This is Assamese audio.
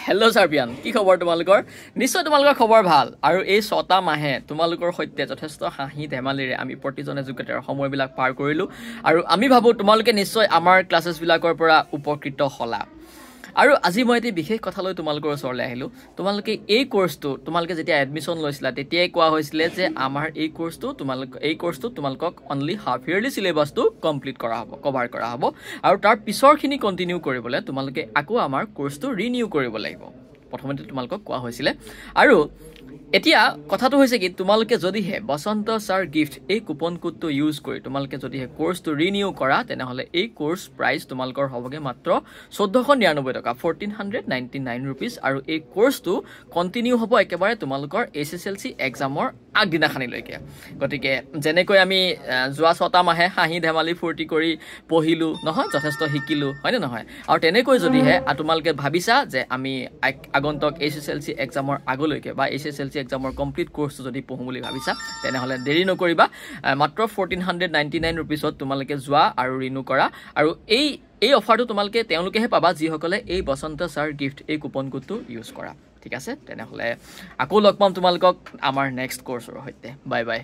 হেল্ল' চাৰ্পিয়ান, কি খবৰ তোমালোকৰ? নিশ্চয় তোমালোকৰ খবৰ ভাল। আৰু এই 6টা মাহে তোমালোকৰ সৈতে যথেষ্ট হাঁহি ধেমালিৰে আমি প্ৰতিজন এডুকেটৰ সময়বিলাক পাৰ কৰিলোঁ। আৰু আমি ভাবোঁ তোমালোকে নিশ্চয় আমাৰ ক্লাছেছবিলাকৰ পৰা উপকৃত হ'লা। আৰু আজি মই এটি বিশেষ কথালৈ তোমালোকৰ ওচৰলৈ আহিলোঁ। তোমালোকে এই তোমালোকে যেতিয়া এডমিশ্যন লৈছিলা তেতিয়াই কোৱা হৈছিলে যে আমাৰ এই কোৰ্সটো তোমালোকক অনলি হাফ ইয়াৰলি চিলেবাছটো কমপ্লিট কৰা হ'ব, কভাৰ কৰা হ'ব। আৰু তাৰ পিছৰখিনি কণ্টিনিউ কৰিবলৈ তোমালোকে আকৌ আমাৰ কোৰ্সটো ৰিনিউ কৰিব লাগিব, প্ৰথমতে তোমালোকক কোৱা হৈছিলে। আৰু এতিয়া কথাটো হৈছে কি, তোমালোকে যদিহে বসন্ত ছাৰ গিফ্ট এই কুপন কোডটো ইউজ কৰি তোমালোকে যদিহে কোৰ্সটো ৰিনিউ কৰা, তেনেহ'লে এই কোৰ্স প্ৰাইচ তোমালোকৰ হ'বগৈ মাত্ৰ 1499 টকা, 1499 ৰুপিজ। আৰু এই কোৰ্সটো কণ্টিনিউ হ'ব একেবাৰে তোমালোকৰ SSLC এক্সামৰ আগদিনাখনিলৈকে। গতিকে যেনেকৈ আমি যোৱা 6টা মাহে হাঁহি ধেমালি ফূৰ্তি কৰি পঢ়িলোঁ নহয়, যথেষ্ট শিকিলোঁ, হয়নে নহয়? আৰু তেনেকৈ যদিহে তোমালোকে ভাবিছা যে আমি আগন্তুক SSLC এক্সামৰ আগলৈকে বা SSLC এক্সামৰ কমপ্লিট কোৰ্সটো যদি পঢ়োঁ বুলি ভাবিছা, তেনেহ'লে দেৰি নকৰিবা। মাত্ৰ 1499 ৰুপিজত তোমালোকে যোৱা আৰু ৰিনিউ কৰা। আৰু এই অফাৰটো তেওঁলোকেহে পাবা যিসকলে এই বসন্ত ছাৰ গিফ্ট এই কুপন কোডটো ইউজ কৰা। ঠিক আছে, তেনেহ'লে আকৌ লগ পাম তোমালোকক আমাৰ নেক্সট কোৰ্সৰ সৈতে। Bye bye.